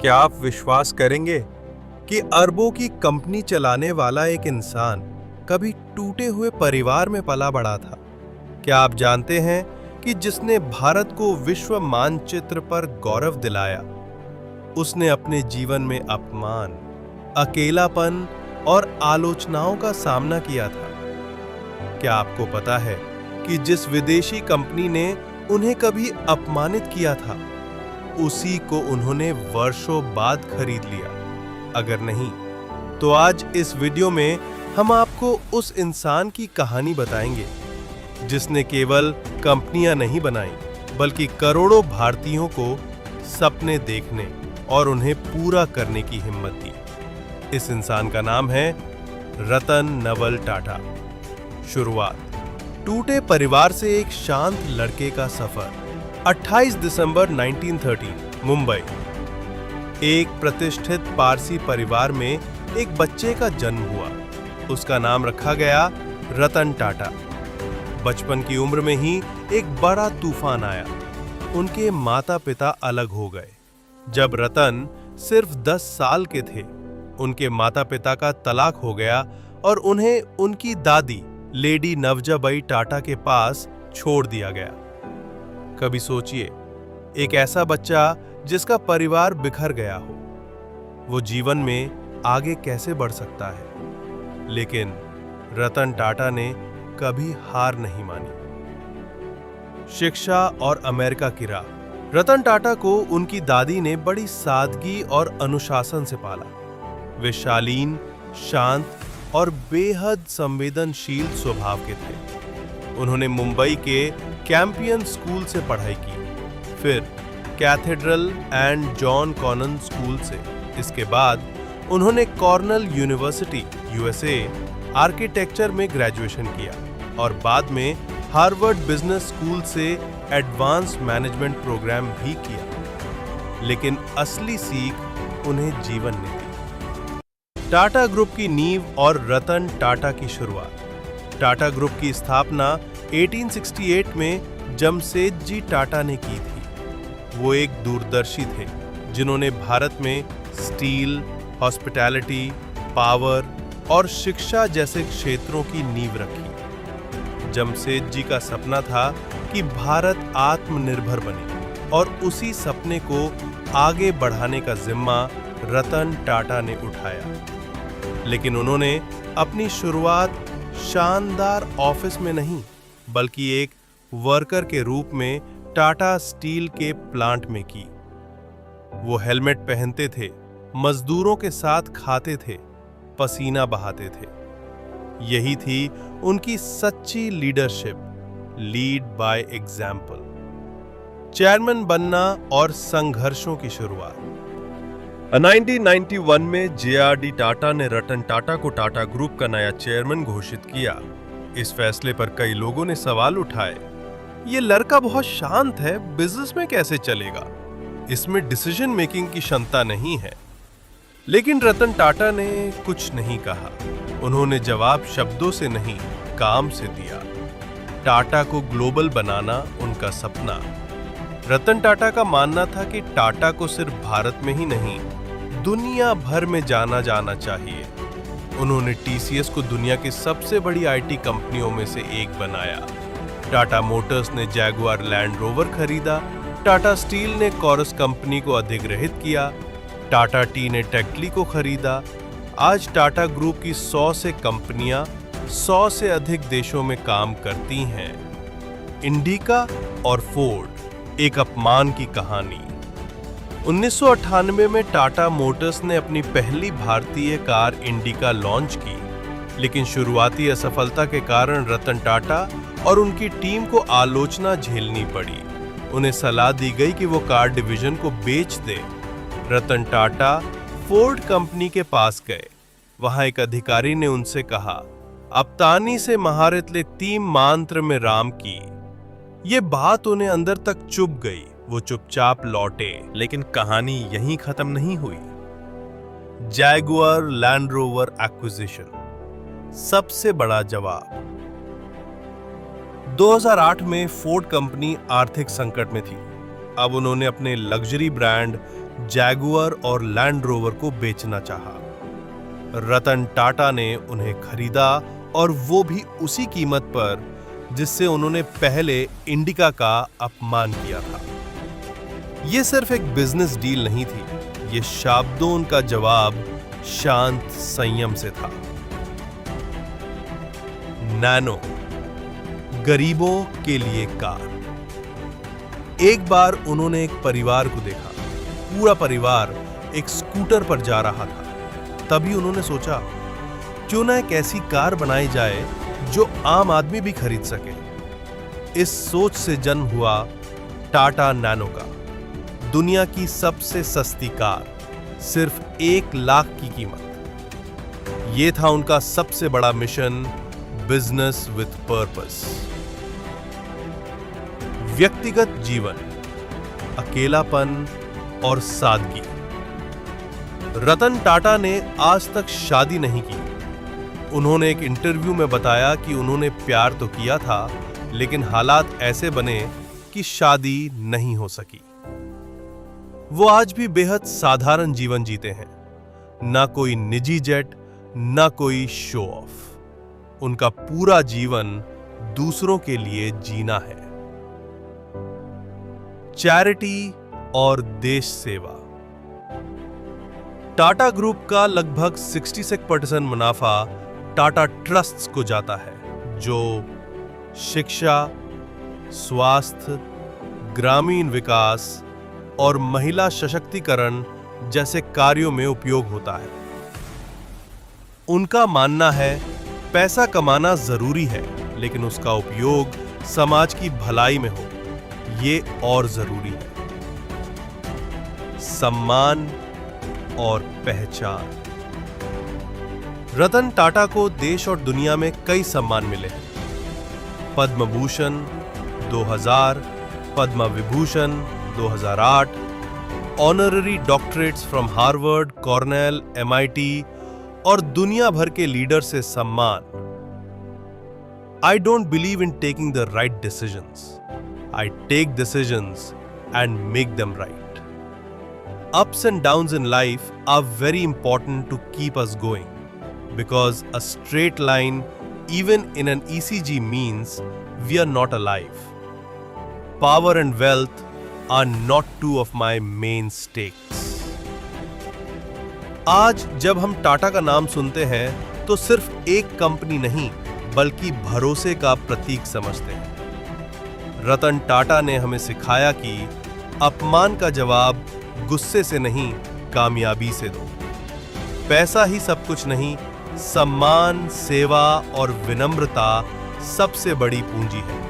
क्या आप विश्वास करेंगे कि अरबों की कंपनी चलाने वाला एक इंसान कभी टूटे हुए परिवार में पला बड़ा था? क्या आप जानते हैं कि जिसने भारत को विश्व मानचित्र पर गौरव दिलाया, उसने अपने जीवन में अपमान, अकेलापन और आलोचनाओं का सामना किया था? क्या आपको पता है कि जिस विदेशी कंपनी ने उन्हें कभी अपमानित किया था, उसी को उन्होंने वर्षों बाद खरीद लिया? अगर नहीं, तो आज इस वीडियो में हम आपको उस इंसान की कहानी बताएंगे जिसने केवल कंपनियां नहीं बनाई, बल्कि करोड़ों भारतीयों को सपने देखने और उन्हें पूरा करने की हिम्मत दी। इस इंसान का नाम है रतन नवल टाटा। शुरुआत, टूटे परिवार से एक शांत लड़के का सफर। 28 दिसंबर 1913, मुंबई। एक प्रतिष्ठित पारसी परिवार में एक बच्चे का जन्म हुआ। उसका नाम रखा गया रतन टाटा। बचपन की उम्र में ही एक बड़ा तूफान आया। उनके माता पिता अलग हो गए। जब रतन सिर्फ 10 साल के थे, उनके माता पिता का तलाक हो गया और उन्हें उनकी दादी लेडी नवजाबाई टाटा के पास छोड़ दिया गया। कभी सोचिए, एक ऐसा बच्चा जिसका परिवार बिखर गया हो, वो जीवन में आगे कैसे बढ़ सकता है? लेकिन रतन टाटा ने कभी हार नहीं मानी। शिक्षा और अमेरिका की राह। रतन टाटा को उनकी दादी ने बड़ी सादगी और अनुशासन से पाला। वे शालीन, शांत और बेहद संवेदनशील स्वभाव के थे। उन्होंने मुंबई के कैंपियन स्कूल से पढ़ाई की, फिर Cathedral and John Connon School से। इसके बाद उन्होंने कॉर्नेल यूनिवर्सिटी, यूएसए, आर्किटेक्चर में ग्रेजुएशन किया और बाद में हार्वर्ड बिजनेस स्कूल से एडवांस मैनेजमेंट प्रोग्राम भी किया। लेकिन असली सीख उन्हें जीवन ने दी। टाटा ग्रुप की नींव और रतन टाटा की शुरुआत। टाटा ग्रुप की स्थापना 1868 में जमशेदजी टाटा ने की थी। वो एक दूरदर्शी थे जिन्होंने भारत में स्टील, हॉस्पिटैलिटी, पावर और शिक्षा जैसे क्षेत्रों की नींव रखी। जमशेदजी का सपना था कि भारत आत्मनिर्भर बने और उसी सपने को आगे बढ़ाने का जिम्मा रतन टाटा ने उठाया। लेकिन उन्होंने अपनी शुरुआत शानदार ऑफिस में नहीं, बल्कि एक वर्कर के रूप में टाटा स्टील के प्लांट में की। वो हेलमेट पहनते थे, मजदूरों के साथ खाते थे, पसीना बहाते थे। यही थी उनकी सच्ची leadership, lead by example. Chairman बनना और संघर्षों की शुरुआत। 1991 में जेआरडी टाटा ने रतन टाटा को टाटा ग्रुप का नया चेयरमैन घोषित किया। इस फैसले पर कई लोगों ने सवाल उठाए। ये लड़का बहुत शांत है, बिजनेस में कैसे चलेगा? इसमें डिसीजन मेकिंग की क्षमता नहीं है। लेकिन रतन टाटा ने कुछ नहीं कहा। उन्होंने जवाब शब्दों से नहीं, काम से दिया। टाटा को ग्लोबल बनाना उनका सपना। रतन टाटा का मानना था कि टाटा को सिर्फ भारत में ही नहीं, दुनिया भर में जाना जाना चाहिए। उन्होंने टीसीएस को दुनिया की सबसे बड़ी आईटी कंपनियों में से एक बनाया। टाटा मोटर्स ने जैगुआर लैंड रोवर खरीदा। टाटा स्टील ने कोरस कंपनी को अधिग्रहित किया। टाटा टी ने टेक्टली को खरीदा। आज टाटा ग्रुप की 100 से कंपनियां 100 से अधिक देशों में काम करती हैं। इंडिका और फोर्ड, एक अपमान की कहानी। 1998 में टाटा मोटर्स ने अपनी पहली भारतीय कार इंडिका लॉन्च की, लेकिन शुरुआती असफलता के कारण रतन टाटा और उनकी टीम को आलोचना झेलनी पड़ी। उन्हें सलाह दी गई कि वो कार डिवीजन को बेच दे। रतन टाटा फोर्ड कंपनी के पास गए। वहां एक अधिकारी ने उनसे कहा, अब तानी से महारत ले तीन मांत्र में राम की। ये बात उन्हें अंदर तक चुभ गई। वो चुपचाप लौटे। लेकिन कहानी यहीं खत्म नहीं हुई। जैगुआर लैंड रोवर एक्विजिशन, सबसे बड़ा जवाब। 2008 में फोर्ड कंपनी आर्थिक संकट में थी। अब उन्होंने अपने लग्जरी ब्रांड जैगुआर और लैंड रोवर को बेचना चाहा। रतन टाटा ने उन्हें खरीदा और वो भी उसी कीमत पर जिससे उन्होंने पहले इंडिका का अपमान किया था। ये सिर्फ एक बिजनेस डील नहीं थी, ये शाब्दों का जवाब शांत संयम से था। नैनो, गरीबों के लिए कार। एक बार उन्होंने एक परिवार को देखा। पूरा परिवार एक स्कूटर पर जा रहा था। तभी उन्होंने सोचा, क्यों ना एक ऐसी कार बनाई जाए जो आम आदमी भी खरीद सके। इस सोच से जन्म हुआ टाटा नैनो का, दुनिया की सबसे सस्ती कार, सिर्फ 1 लाख की कीमत। यह था उनका सबसे बड़ा मिशन, बिजनेस विथ पर्पस। व्यक्तिगत जीवन, अकेलापन और सादगी। रतन टाटा ने आज तक शादी नहीं की। उन्होंने एक इंटरव्यू में बताया कि उन्होंने प्यार तो किया था, लेकिन हालात ऐसे बने कि शादी नहीं हो सकी। वो आज भी बेहद साधारण जीवन जीते हैं, ना कोई निजी जेट, ना कोई शो ऑफ। उनका पूरा जीवन दूसरों के लिए जीना है। चैरिटी और देश सेवा। टाटा ग्रुप का लगभग 66% मुनाफा टाटा ट्रस्ट्स को जाता है, जो शिक्षा, स्वास्थ्य, ग्रामीण विकास और महिला सशक्तिकरण जैसे कार्यों में उपयोग होता है। उनका मानना है, पैसा कमाना जरूरी है, लेकिन उसका उपयोग समाज की भलाई में हो, ये और जरूरी है। सम्मान और पहचान। रतन टाटा को देश और दुनिया में कई सम्मान मिले हैं। Padma Bhushan 2000, Padma Vibhushan 2008, honorary doctorates from Harvard, Cornell, MIT और दुनिया भर के लीडर से सम्मान। I don't believe in taking the right decisions. I take decisions and make them right. Ups and downs in life are very important to keep us going, because a straight line, even in an ECG, means we are not alive. Power and wealth are not two of my main stakes. आज जब हम टाटा का नाम सुनते हैं तो सिर्फ एक कंपनी नहीं, बल्कि भरोसे का प्रतीक समझते हैं। रतन टाटा ने हमें सिखाया कि अपमान का जवाब गुस्से से नहीं, कामयाबी से दो। पैसा ही सब कुछ नहीं, सम्मान, सेवा और विनम्रता सबसे बड़ी पूंजी है।